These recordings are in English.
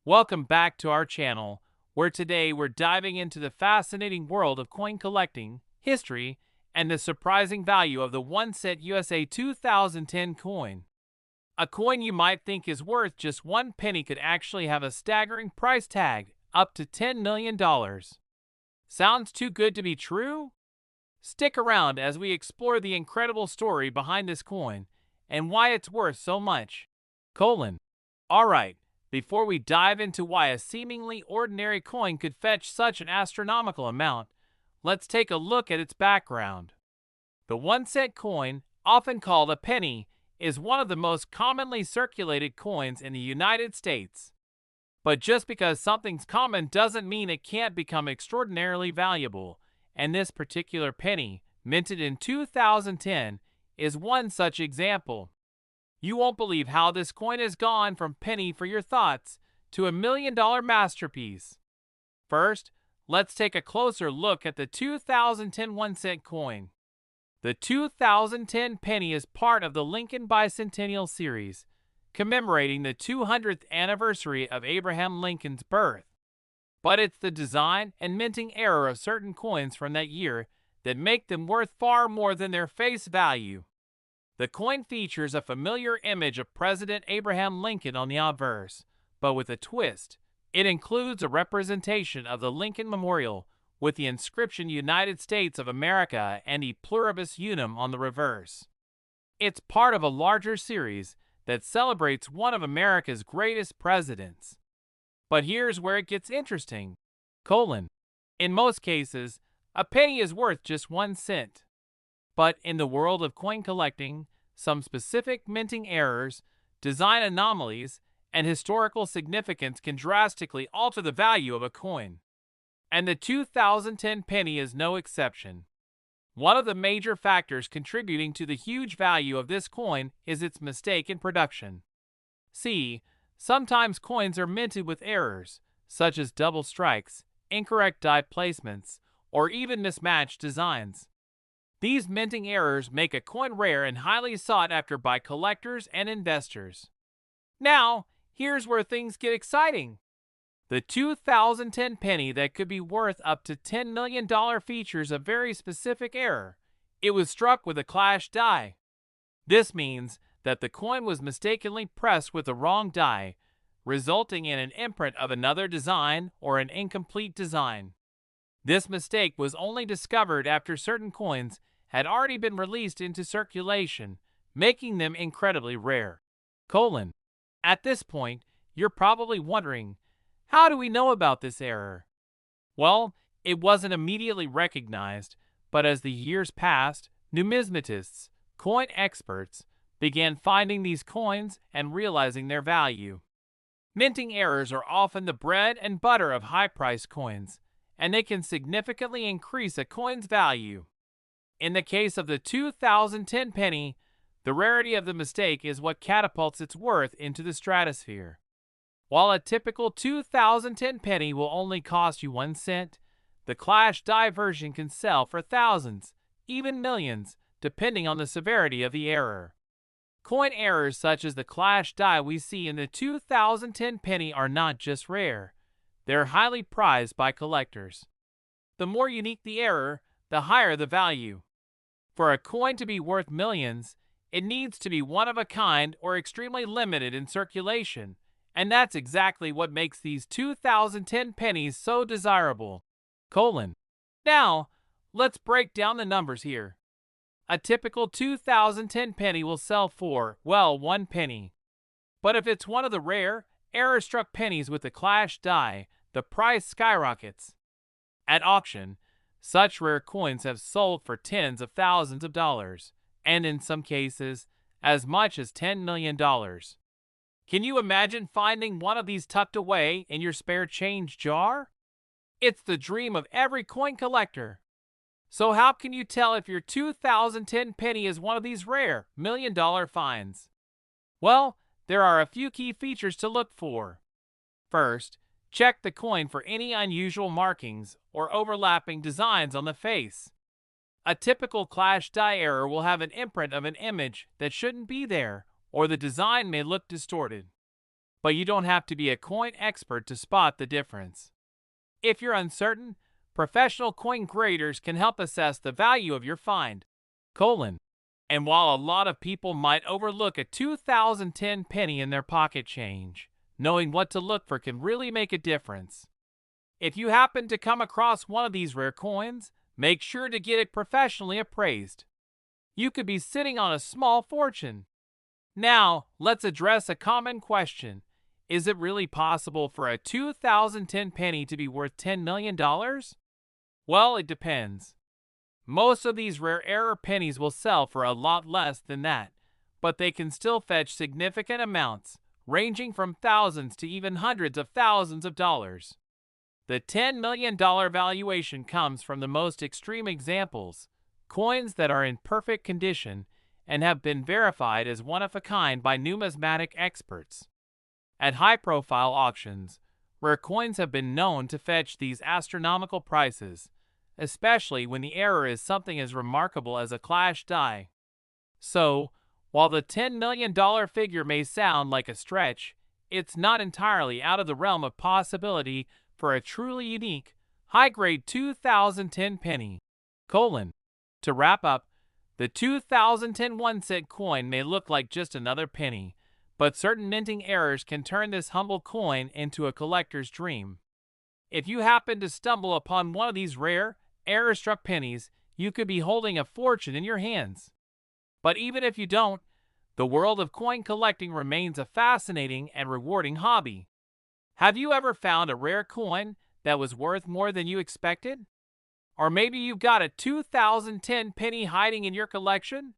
Welcome back to our channel, where today we're diving into the fascinating world of coin collecting, history, and the surprising value of the 1 cent USA 2010 coin. A coin you might think is worth just 1 penny could actually have a staggering price tag, up to $10 million. Sounds too good to be true? Stick around as we explore the incredible story behind this coin and why it's worth so much. Alright, before we dive into why a seemingly ordinary coin could fetch such an astronomical amount, let's take a look at its background. The 1 cent coin, often called a penny, is one of the most commonly circulated coins in the United States. But just because something's common doesn't mean it can't become extraordinarily valuable, and this particular penny, minted in 2010, is one such example. You won't believe how this coin has gone from penny for your thoughts to $1 million masterpiece. First, let's take a closer look at the 2010 1 cent coin. The 2010 penny is part of the Lincoln Bicentennial series, commemorating the 200th anniversary of Abraham Lincoln's birth. But it's the design and minting error of certain coins from that year that make them worth far more than their face value. The coin features a familiar image of President Abraham Lincoln on the obverse, but with a twist. It includes a representation of the Lincoln Memorial with the inscription United States of America and E Pluribus Unum on the reverse. It's part of a larger series that celebrates one of America's greatest presidents. But here's where it gets interesting. In most cases, a penny is worth just 1 cent. But in the world of coin collecting, some specific minting errors, design anomalies, and historical significance can drastically alter the value of a coin. And the 2010 penny is no exception. One of the major factors contributing to the huge value of this coin is its mistake in production. Sometimes coins are minted with errors, such as double strikes, incorrect die placements, or even mismatched designs. These minting errors make a coin rare and highly sought after by collectors and investors. Now, here's where things get exciting. The 2010 penny that could be worth up to $10 million features a very specific error. It was struck with a clash die. This means that the coin was mistakenly pressed with the wrong die, resulting in an imprint of another design or an incomplete design. This mistake was only discovered after certain coins had already been released into circulation, making them incredibly rare. At this point, you're probably wondering, how do we know about this error? Well, it wasn't immediately recognized, but as the years passed, numismatists, coin experts, began finding these coins and realizing their value. Minting errors are often the bread and butter of high-priced coins, and they can significantly increase a coin's value. In the case of the 2010 penny, the rarity of the mistake is what catapults its worth into the stratosphere. While a typical 2010 penny will only cost you 1 cent, the clash die version can sell for thousands, even millions, depending on the severity of the error. Coin errors such as the clash die we see in the 2010 penny are not just rare, they're highly prized by collectors. The more unique the error, the higher the value. For a coin to be worth millions, it needs to be one of a kind or extremely limited in circulation, and that's exactly what makes these 2010 pennies so desirable. Now, let's break down the numbers here. A typical 2010 penny will sell for, well, 1 penny. But if it's one of the rare, error-struck pennies with a clash die, the price skyrockets. At auction, such rare coins have sold for tens of thousands of dollars, and in some cases, as much as $10 million. Can you imagine finding one of these tucked away in your spare change jar? It's the dream of every coin collector. So how can you tell if your 2010 penny is one of these rare million-dollar finds? Well, there are a few key features to look for. First, check the coin for any unusual markings or overlapping designs on the face. A typical clash die error will have an imprint of an image that shouldn't be there, or the design may look distorted. but you don't have to be a coin expert to spot the difference. If you're uncertain, professional coin graders can help assess the value of your find. And while a lot of people might overlook a 2010 penny in their pocket change, knowing what to look for can really make a difference. If you happen to come across one of these rare coins, make sure to get it professionally appraised. You could be sitting on a small fortune. Now, let's address a common question. Is it really possible for a 2010 penny to be worth $10 million? Well, it depends. Most of these rare error pennies will sell for a lot less than that, but they can still fetch significant amounts, ranging from thousands to even hundreds of thousands of dollars. The $10 million valuation comes from the most extreme examples, coins that are in perfect condition and have been verified as one-of-a-kind by numismatic experts. At high-profile auctions, rare coins have been known to fetch these astronomical prices, especially when the error is something as remarkable as a clash die. So, while the $10 million figure may sound like a stretch, it's not entirely out of the realm of possibility for a truly unique, high-grade 2010 penny. To wrap up, the 2010 1-cent coin may look like just another penny, but certain minting errors can turn this humble coin into a collector's dream. If you happen to stumble upon one of these rare, error-struck pennies, you could be holding a fortune in your hands. But even if you don't, the world of coin collecting remains a fascinating and rewarding hobby. Have you ever found a rare coin that was worth more than you expected? Or maybe you've got a 2010 penny hiding in your collection?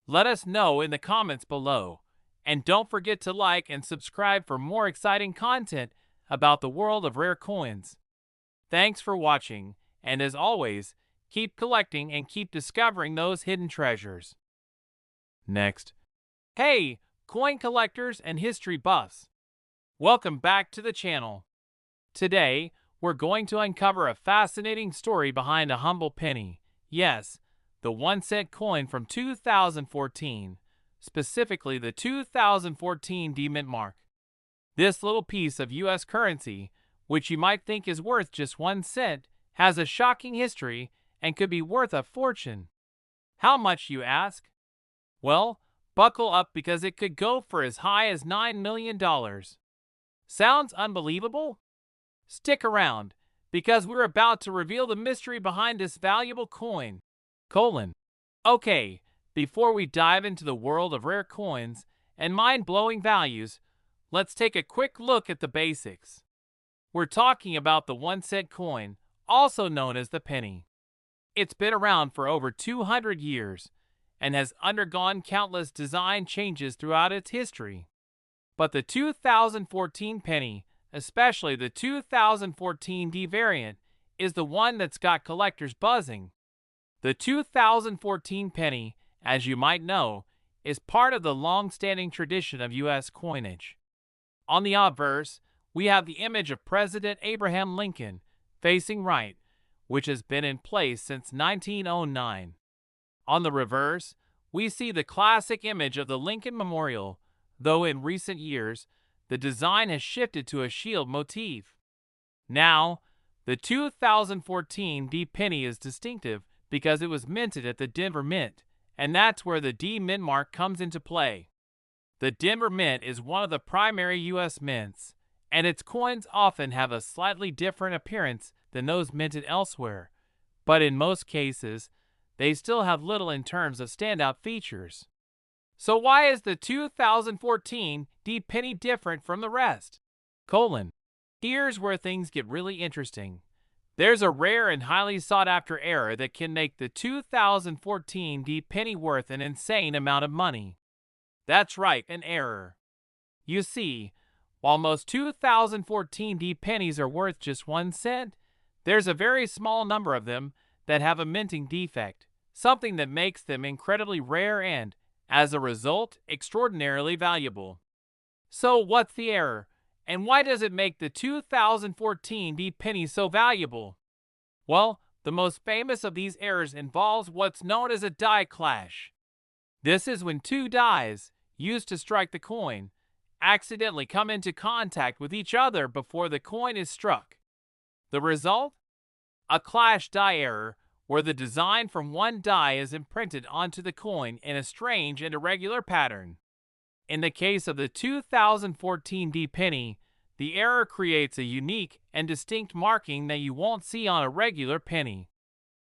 Let us know in the comments below. And don't forget to like and subscribe for more exciting content about the world of rare coins. Thanks for watching, and as always, keep collecting and keep discovering those hidden treasures. Next. Hey, coin collectors and history buffs! Welcome back to the channel. Today, we're going to uncover a fascinating story behind a humble penny. Yes, the 1-cent coin from 2014. Specifically the 2014 D-Mint mark. This little piece of U.S. currency, which you might think is worth just 1 cent, has a shocking history and could be worth a fortune. How much, you ask? Well, buckle up because it could go for as high as $9 million. Sounds unbelievable? Stick around, because we're about to reveal the mystery behind this valuable coin. Okay. Before we dive into the world of rare coins and mind-blowing values, let's take a quick look at the basics. We're talking about the 1-cent coin, also known as the penny. It's been around for over 200 years and has undergone countless design changes throughout its history. But the 2014 penny, especially the 2014 D variant, is the one that's got collectors buzzing. The 2014 penny, as you might know, is part of the long-standing tradition of U.S. coinage. On the obverse, we have the image of President Abraham Lincoln, facing right, which has been in place since 1909. On the reverse, we see the classic image of the Lincoln Memorial, though in recent years, the design has shifted to a shield motif. Now, the 2014 D penny is distinctive because it was minted at the Denver Mint, and that's where the D-Mint mark comes into play. The Denver Mint is one of the primary U.S. mints, and its coins often have a slightly different appearance than those minted elsewhere, but in most cases, they still have little in terms of standout features. So why is the 2014 D penny different from the rest? Here's where things get really interesting. There's a rare and highly sought-after error that can make the 2014 D penny worth an insane amount of money. That's right, an error. You see, while most 2014 D pennies are worth just 1 cent, there's a very small number of them that have a minting defect, something that makes them incredibly rare and, as a result, extraordinarily valuable. So what's the error? And why does it make the 2014 D penny so valuable? Well, the most famous of these errors involves what's known as a die clash. This is when two dies, used to strike the coin, accidentally come into contact with each other before the coin is struck. The result? A clash die error, where the design from one die is imprinted onto the coin in a strange and irregular pattern. In the case of the 2014 D penny, the error creates a unique and distinct marking that you won't see on a regular penny.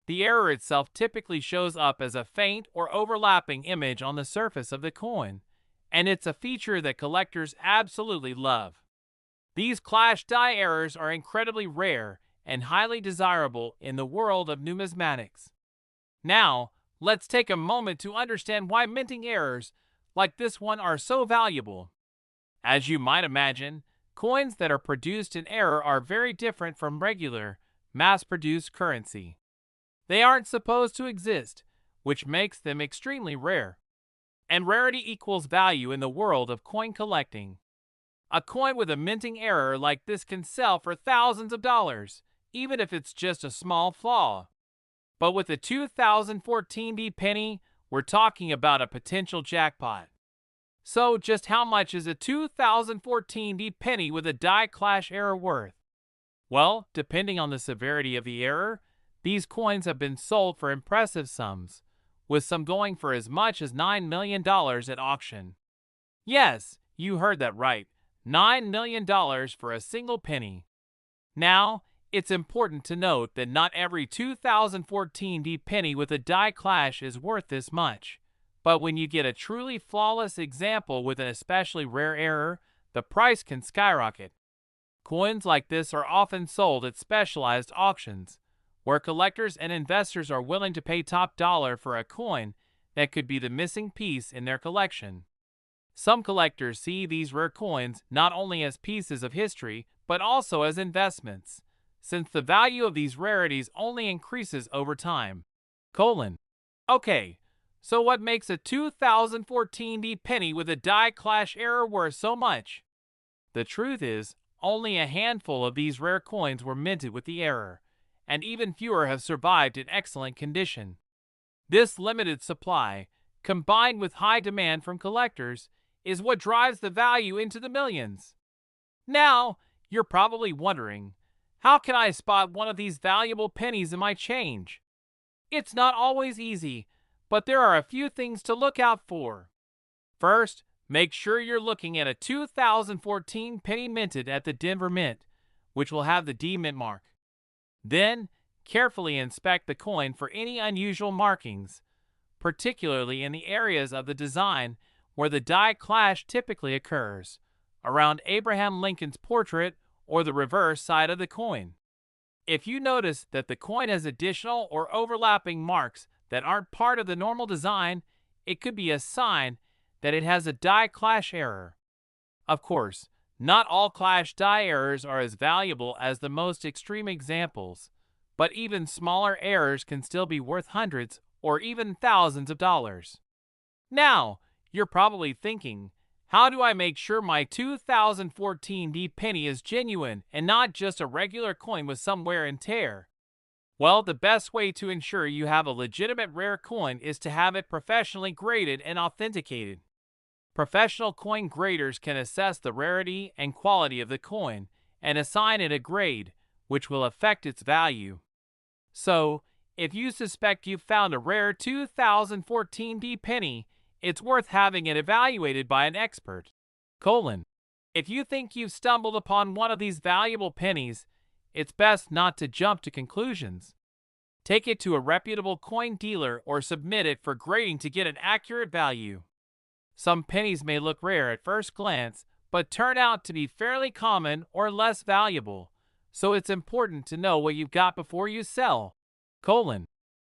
The error itself typically shows up as a faint or overlapping image on the surface of the coin, and it's a feature that collectors absolutely love. These clash die errors are incredibly rare and highly desirable in the world of numismatics. Now, let's take a moment to understand why minting errors like this one are so valuable. As you might imagine, coins that are produced in error are very different from regular, mass-produced currency. They aren't supposed to exist, which makes them extremely rare. And rarity equals value in the world of coin collecting. A coin with a minting error like this can sell for thousands of dollars, even if it's just a small flaw. But with the 2014 D penny, we're talking about a potential jackpot. So just how much is a 2014 D penny with a die clash error worth? Well, depending on the severity of the error, these coins have been sold for impressive sums, with some going for as much as $9 million at auction. Yes, you heard that right, $9 million for a single penny. Now, it's important to note that not every 2014 D penny with a die clash is worth this much, but when you get a truly flawless example with an especially rare error, the price can skyrocket. Coins like this are often sold at specialized auctions, where collectors and investors are willing to pay top dollar for a coin that could be the missing piece in their collection. Some collectors see these rare coins not only as pieces of history, but also as investments, since the value of these rarities only increases over time. Okay, so what makes a 2014 D penny with a die clash error worth so much? The truth is, only a handful of these rare coins were minted with the error, and even fewer have survived in excellent condition. This limited supply, combined with high demand from collectors, is what drives the value into the millions. Now, you're probably wondering, how can I spot one of these valuable pennies in my change? It's not always easy, but there are a few things to look out for. First, make sure you're looking at a 2014 penny minted at the Denver Mint, which will have the D Mint mark. Then, carefully inspect the coin for any unusual markings, particularly in the areas of the design where the die clash typically occurs, around Abraham Lincoln's portrait or the reverse side of the coin. If you notice that the coin has additional or overlapping marks that aren't part of the normal design, it could be a sign that it has a die clash error. Of course, not all clash die errors are as valuable as the most extreme examples, but even smaller errors can still be worth hundreds or even thousands of dollars. Now, you're probably thinking, how do I make sure my 2014 D penny is genuine and not just a regular coin with some wear and tear? Well, the best way to ensure you have a legitimate rare coin is to have it professionally graded and authenticated. Professional coin graders can assess the rarity and quality of the coin and assign it a grade, which will affect its value. So, if you suspect you've found a rare 2014 D penny, it's worth having it evaluated by an expert. If you think you've stumbled upon one of these valuable pennies, it's best not to jump to conclusions. Take it to a reputable coin dealer or submit it for grading to get an accurate value. Some pennies may look rare at first glance, but turn out to be fairly common or less valuable, so it's important to know what you've got before you sell.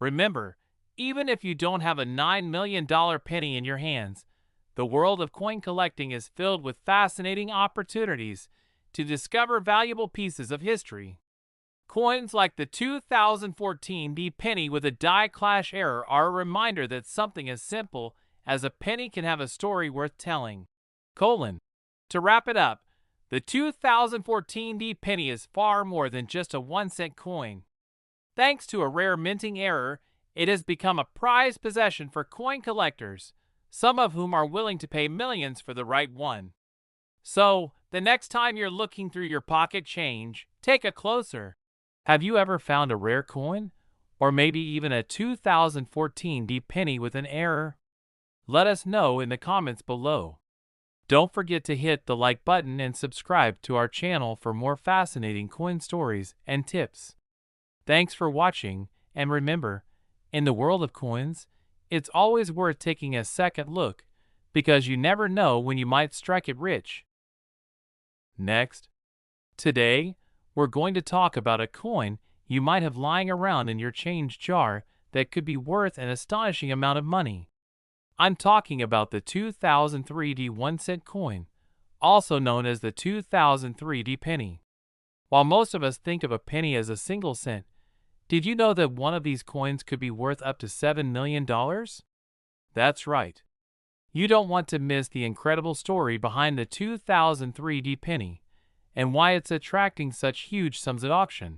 Remember, even if you don't have a $9 million penny in your hands, the world of coin collecting is filled with fascinating opportunities to discover valuable pieces of history. Coins like the 2014 D penny with a die clash error are a reminder that something as simple as a penny can have a story worth telling. To wrap it up, the 2014 D penny is far more than just a 1-cent coin. Thanks to a rare minting error, it has become a prized possession for coin collectors, some of whom are willing to pay millions for the right one. So, the next time you're looking through your pocket change, take a closer. Have you ever found a rare coin? Or maybe even a 2014 D penny with an error? Let us know in the comments below. Don't forget to hit the like button and subscribe to our channel for more fascinating coin stories and tips. Thanks for watching, and remember, in the world of coins, it's always worth taking a second look, because you never know when you might strike it rich. Next, today, we're going to talk about a coin you might have lying around in your change jar that could be worth an astonishing amount of money. I'm talking about the 2003 D 1-cent coin, also known as the 2003 D penny. While most of us think of a penny as a single cent, did you know that one of these coins could be worth up to $7 million? That's right. You don't want to miss the incredible story behind the 2003 D penny and why it's attracting such huge sums at auction.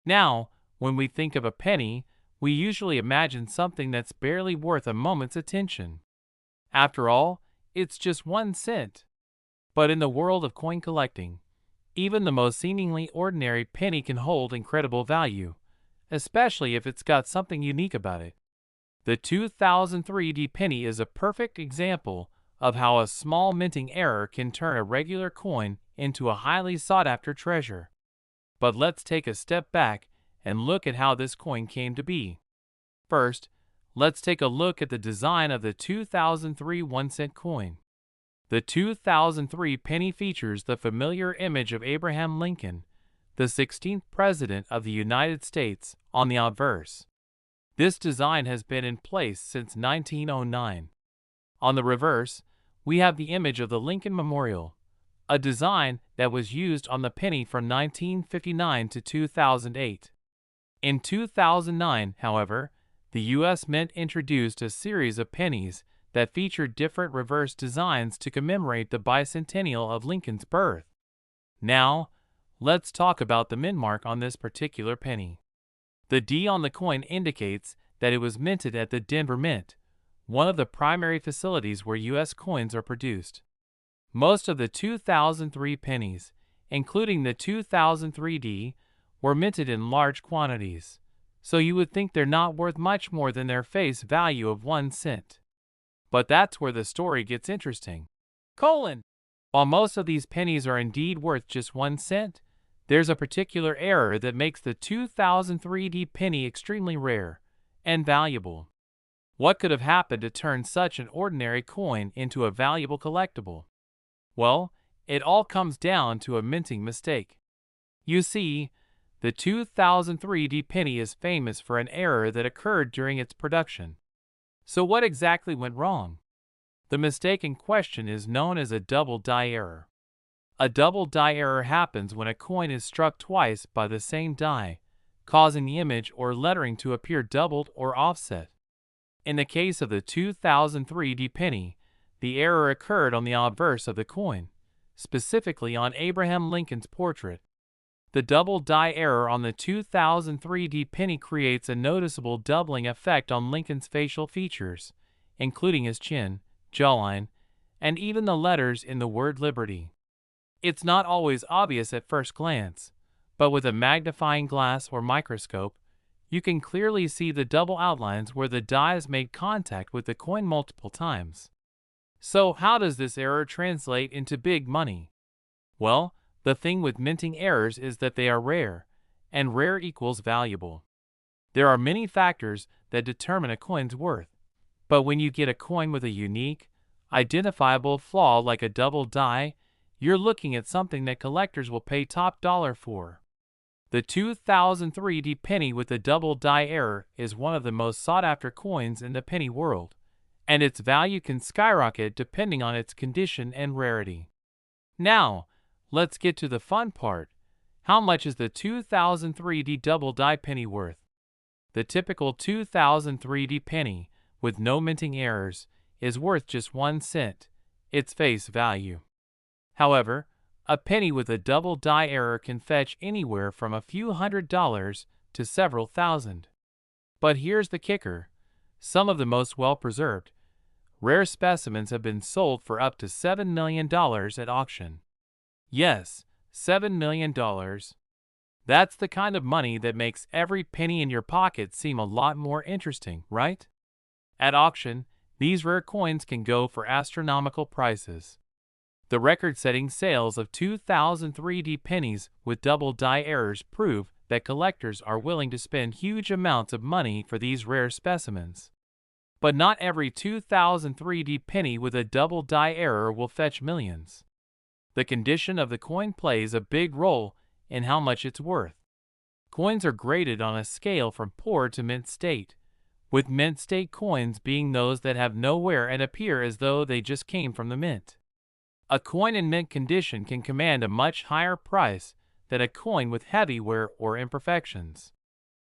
Now, when we think of a penny, we usually imagine something that's barely worth a moment's attention. After all, it's just 1 cent. But in the world of coin collecting, even the most seemingly ordinary penny can hold incredible value, especially if it's got something unique about it. The 2003 D penny is a perfect example of how a small minting error can turn a regular coin into a highly sought-after treasure. But let's take a step back and look at how this coin came to be. First, let's take a look at the design of the 2003 1-cent coin. The 2003 penny features the familiar image of Abraham Lincoln, the 16th President of the United States, on the obverse. This design has been in place since 1909. On the reverse, we have the image of the Lincoln Memorial, a design that was used on the penny from 1959 to 2008. In 2009, however, the U.S. Mint introduced a series of pennies that featured different reverse designs to commemorate the bicentennial of Lincoln's birth. Now, let's talk about the mint mark on this particular penny. The D on the coin indicates that it was minted at the Denver Mint, one of the primary facilities where U.S. coins are produced. Most of the 2003 pennies, including the 2003 D, were minted in large quantities, so you would think they're not worth much more than their face value of 1 cent. But that's where the story gets interesting. While most of these pennies are indeed worth just 1 cent, there's a particular error that makes the 2003 D penny extremely rare and valuable. What could have happened to turn such an ordinary coin into a valuable collectible? Well, it all comes down to a minting mistake. You see, the 2003 D penny is famous for an error that occurred during its production. So what exactly went wrong? The mistake in question is known as a double die error. A double die error happens when a coin is struck twice by the same die, causing the image or lettering to appear doubled or offset. In the case of the 2003 D penny, the error occurred on the obverse of the coin, specifically on Abraham Lincoln's portrait. The double die error on the 2003 D penny creates a noticeable doubling effect on Lincoln's facial features, including his chin, jawline, and even the letters in the word liberty. It's not always obvious at first glance, but with a magnifying glass or microscope, you can clearly see the double outlines where the dies made contact with the coin multiple times. So how does this error translate into big money? Well, the thing with minting errors is that they are rare, and rare equals valuable. There are many factors that determine a coin's worth, but when you get a coin with a unique, identifiable flaw like a double die, you're looking at something that collectors will pay top dollar for. The 2003 D penny with the double die error is one of the most sought-after coins in the penny world, and its value can skyrocket depending on its condition and rarity. Now, let's get to the fun part. How much is the 2003 D double die penny worth? The typical 2003 D penny, with no minting errors, is worth just 1 cent, its face value. However, a penny with a double die error can fetch anywhere from a few $100s to several thousand. But here's the kicker. Some of the most well-preserved, Rare specimens have been sold for up to $7 million at auction. Yes, $7 million. That's the kind of money that makes every penny in your pocket seem a lot more interesting, right? At auction, these rare coins can go for astronomical prices. The record-setting sales of 2,000 3D pennies with double die errors prove that collectors are willing to spend huge amounts of money for these rare specimens. But not every 2,000 3D penny with a double die error will fetch millions. The condition of the coin plays a big role in how much it's worth. Coins are graded on a scale from poor to mint state, with mint state coins being those that have no wear and appear as though they just came from the mint. A coin in mint condition can command a much higher price than a coin with heavy wear or imperfections.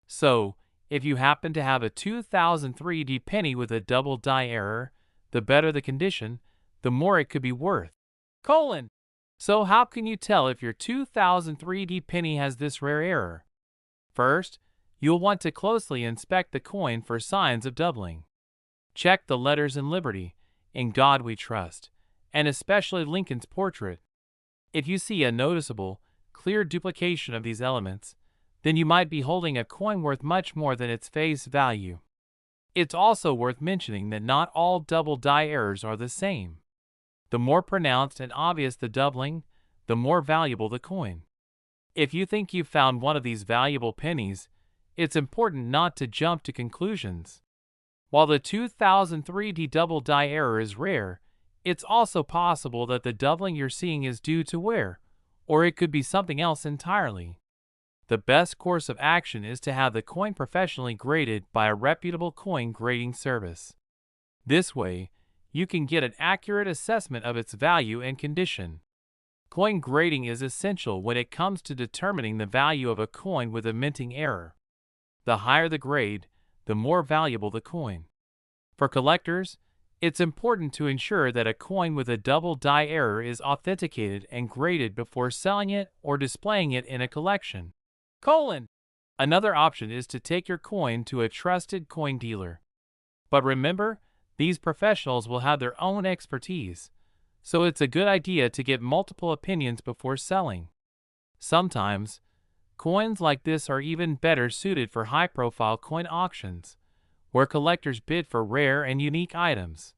So, if you happen to have a 2,000 3D penny with a double die error, the better the condition, the more it could be worth. So how can you tell if your 2,000 3D penny has this rare error? First, you'll want to closely inspect the coin for signs of doubling. Check the letters in Liberty, In God We Trust, and especially Lincoln's portrait. If you see a noticeable, clear duplication of these elements, then you might be holding a coin worth much more than its face value. It's also worth mentioning that not all double die errors are the same. The more pronounced and obvious the doubling, the more valuable the coin. If you think you've found one of these valuable pennies, it's important not to jump to conclusions. While the 2,000 3D double die error is rare, it's also possible that the doubling you're seeing is due to wear, or it could be something else entirely. The best course of action is to have the coin professionally graded by a reputable coin grading service. This way, you can get an accurate assessment of its value and condition. Coin grading is essential when it comes to determining the value of a coin with a minting error. The higher the grade, the more valuable the coin. For collectors, it's important to ensure that a coin with a double die error is authenticated and graded before selling it or displaying it in a collection. Another option is to take your coin to a trusted coin dealer. But remember, these professionals will have their own expertise, so it's a good idea to get multiple opinions before selling. Sometimes, coins like this are even better suited for high-profile coin auctions, where collectors bid for rare and unique items.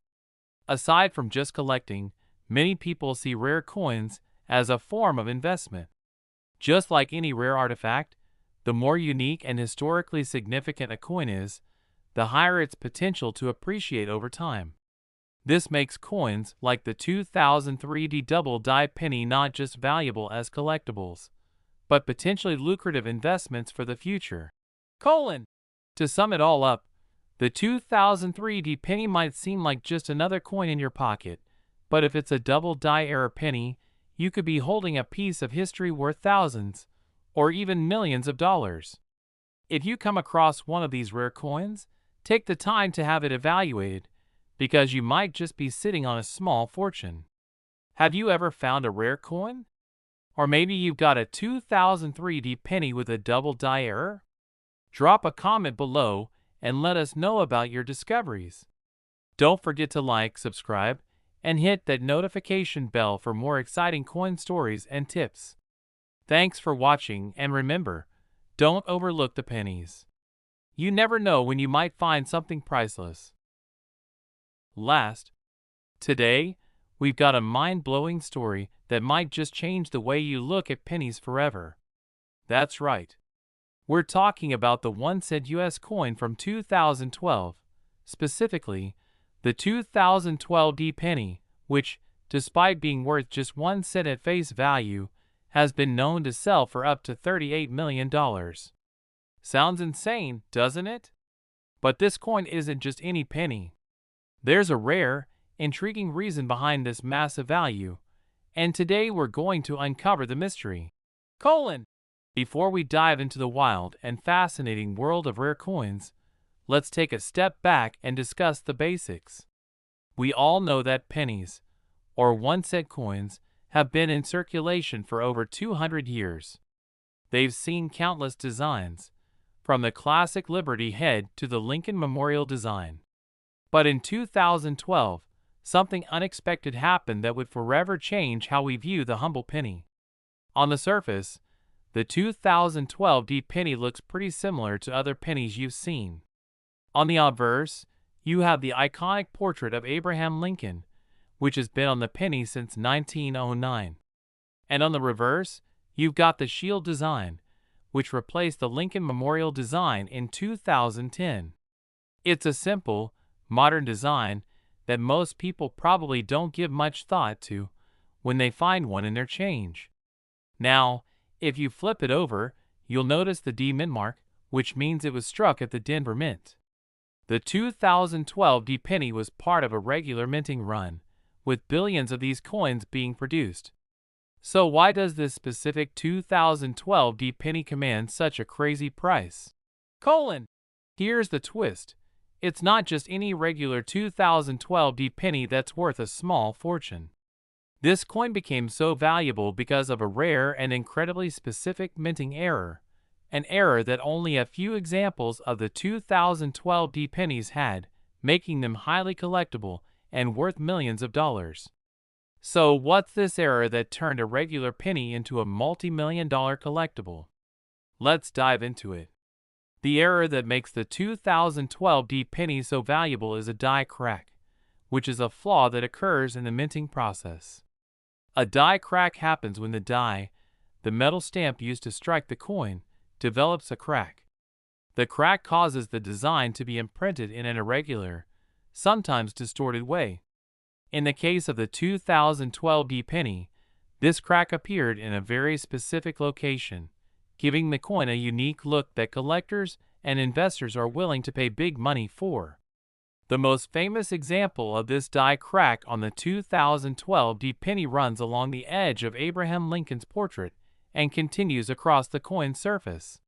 Aside from just collecting, many people see rare coins as a form of investment. Just like any rare artifact, the more unique and historically significant a coin is, the higher its potential to appreciate over time. This makes coins like the 2,000 3D double die penny not just valuable as collectibles, but potentially lucrative investments for the future. To sum it all up, the 2,000 3D penny might seem like just another coin in your pocket, but if it's a double die error penny, you could be holding a piece of history worth thousands, or even millions of dollars. If you come across one of these rare coins, take the time to have it evaluated, because you might just be sitting on a small fortune. Have you ever found a rare coin? Or maybe you've got a 2,000 3D penny with a double die error? Drop a comment below and let us know about your discoveries. Don't forget to like, subscribe, and hit that notification bell for more exciting coin stories and tips. Thanks for watching, and remember, don't overlook the pennies. You never know when you might find something priceless. Today, we've got a mind-blowing story that might just change the way you look at pennies forever. That's right. We're talking about the 1-cent US coin from 2012, specifically, the 2012 D penny, which, despite being worth just 1 cent at face value, has been known to sell for up to $38 million. Sounds insane, doesn't it? But this coin isn't just any penny. There's a rare, intriguing reason behind this massive value, and today we're going to uncover the mystery. Before we dive into the wild and fascinating world of rare coins, let's take a step back and discuss the basics. We all know that pennies, or 1-cent coins, have been in circulation for over 200 years. They've seen countless designs, from the classic Liberty head to the Lincoln Memorial design. But in 2012, something unexpected happened that would forever change how we view the humble penny. On the surface, the 2012 D penny looks pretty similar to other pennies you've seen. On the obverse, you have the iconic portrait of Abraham Lincoln, which has been on the penny since 1909. And on the reverse, you've got the shield design, which replaced the Lincoln Memorial design in 2010. It's a simple, modern design that most people probably don't give much thought to when they find one in their change. Now, if you flip it over, you'll notice the D Mint mark, which means it was struck at the Denver Mint. The 2012 D penny was part of a regular minting run, with billions of these coins being produced. So why does this specific 2012 D penny command such a crazy price? Here's the twist. It's not just any regular 2012 D penny that's worth a small fortune. This coin became so valuable because of a rare and incredibly specific minting error, an error that only a few examples of the 2012 D pennies had, making them highly collectible and worth millions of dollars. So what's this error that turned a regular penny into a multi-million-dollar collectible? Let's dive into it. The error that makes the 2012 D penny so valuable is a die crack, which is a flaw that occurs in the minting process. A die crack happens when the die, the metal stamp used to strike the coin, develops a crack. The crack causes the design to be imprinted in an irregular, sometimes distorted way. In the case of the 2012 D penny, this crack appeared in a very specific location, giving the coin a unique look that collectors and investors are willing to pay big money for. The most famous example of this die crack on the 2012 D penny runs along the edge of Abraham Lincoln's portrait and continues across the coin's surface.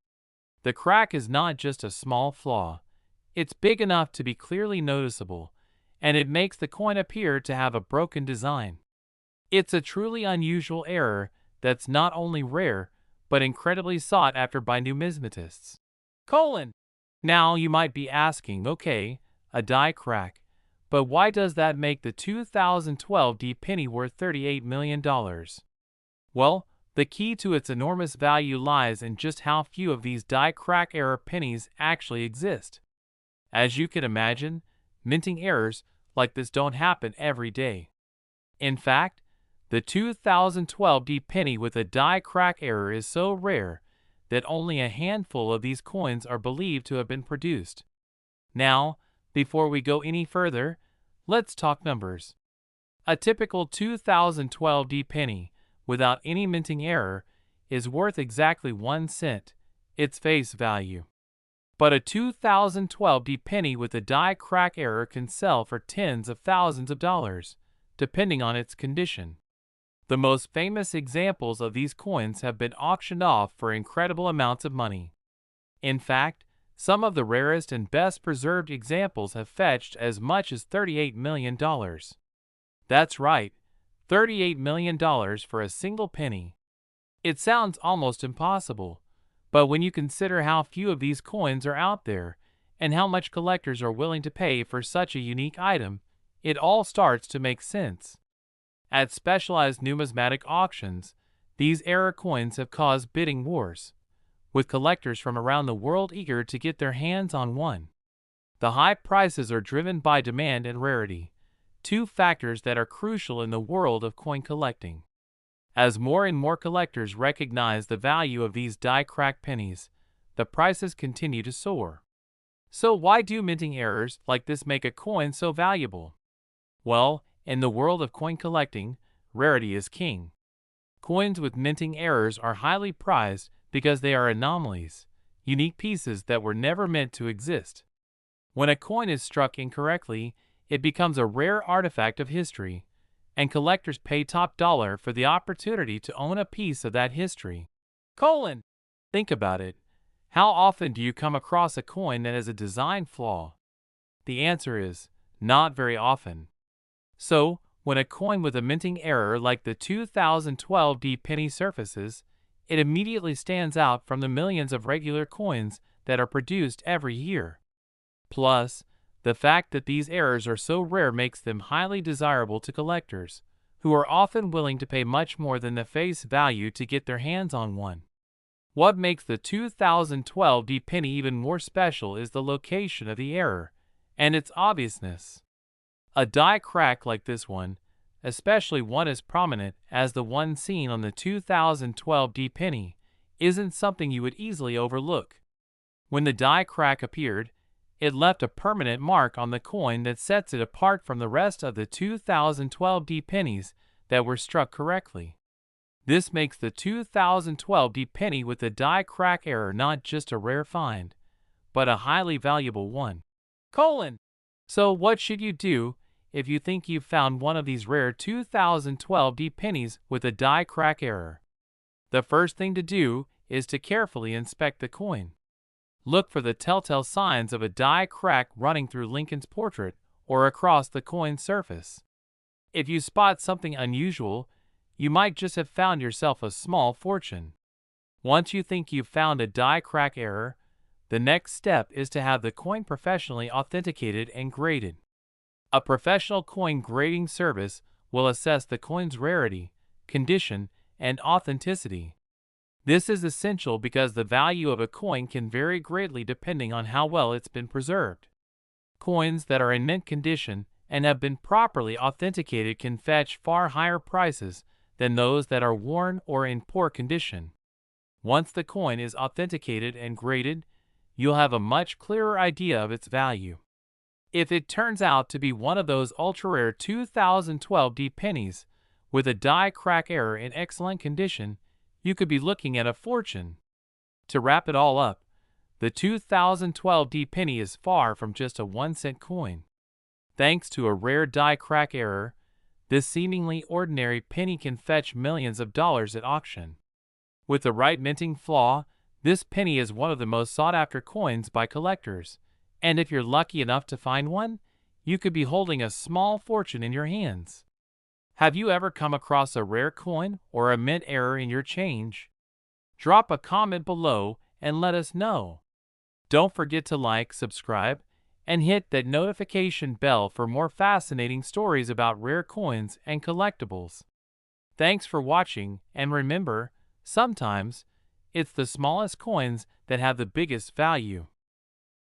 The crack is not just a small flaw, it's big enough to be clearly noticeable, and it makes the coin appear to have a broken design. It's a truly unusual error that's not only rare, but incredibly sought after by numismatists. Now you might be asking, okay, a die crack, but why does that make the 2012 D penny worth $38 million? Well, the key to its enormous value lies in just how few of these die crack error pennies actually exist. As you can imagine, minting errors like this don't happen every day. In fact, the 2012 D penny with a die crack error is so rare that only a handful of these coins are believed to have been produced. Now, before we go any further, let's talk numbers. A typical 2012 D penny, without any minting error, is worth exactly 1 cent, its face value. But a 2012 D penny with a die crack error can sell for tens of thousands of dollars, depending on its condition. The most famous examples of these coins have been auctioned off for incredible amounts of money. In fact, some of the rarest and best preserved examples have fetched as much as $38 million. That's right, $38 million for a single penny. It sounds almost impossible, but when you consider how few of these coins are out there and how much collectors are willing to pay for such a unique item, it all starts to make sense. At specialized numismatic auctions, these error coins have caused bidding wars, with collectors from around the world eager to get their hands on one. The high prices are driven by demand and rarity, two factors that are crucial in the world of coin collecting. As more and more collectors recognize the value of these die-crack pennies, the prices continue to soar. So why do minting errors like this make a coin so valuable? Well, in the world of coin collecting, rarity is king. Coins with minting errors are highly prized because they are anomalies, unique pieces that were never meant to exist. When a coin is struck incorrectly, it becomes a rare artifact of history, and collectors pay top dollar for the opportunity to own a piece of that history. Think about it. How often do you come across a coin that has a design flaw? The answer is, not very often. So, when a coin with a minting error like the 2012 D penny surfaces, it immediately stands out from the millions of regular coins that are produced every year. Plus, The fact that these errors are so rare makes them highly desirable to collectors, who are often willing to pay much more than the face value to get their hands on one. What makes the 2012 D penny even more special is the location of the error and its obviousness. A die crack like this one, especially one as prominent as the one seen on the 2012 D penny, isn't something you would easily overlook. When the die crack appeared, it left a permanent mark on the coin that sets it apart from the rest of the 2012 D pennies that were struck correctly. This makes the 2012 D penny with the die crack error not just a rare find, but a highly valuable one. So what should you do if you think you've found one of these rare 2012 D pennies with a die crack error? The first thing to do is to carefully inspect the coin. Look for the telltale signs of a die crack running through Lincoln's portrait or across the coin's surface. If you spot something unusual, you might just have found yourself a small fortune. Once you think you've found a die crack error, the next step is to have the coin professionally authenticated and graded. A professional coin grading service will assess the coin's rarity, condition, and authenticity. This is essential because the value of a coin can vary greatly depending on how well it's been preserved. Coins that are in mint condition and have been properly authenticated can fetch far higher prices than those that are worn or in poor condition. Once the coin is authenticated and graded, you'll have a much clearer idea of its value. If it turns out to be one of those ultra-rare 2012 D pennies with a die crack error in excellent condition, you could be looking at a fortune. To wrap it all up, the 2012 D penny is far from just a 1-cent coin. Thanks to a rare die crack error, this seemingly ordinary penny can fetch millions of dollars at auction. With the right minting flaw, this penny is one of the most sought-after coins by collectors, and if you're lucky enough to find one, you could be holding a small fortune in your hands. Have you ever come across a rare coin or a mint error in your change? Drop a comment below and let us know. Don't forget to like, subscribe, and hit that notification bell for more fascinating stories about rare coins and collectibles. Thanks for watching, and remember, sometimes it's the smallest coins that have the biggest value.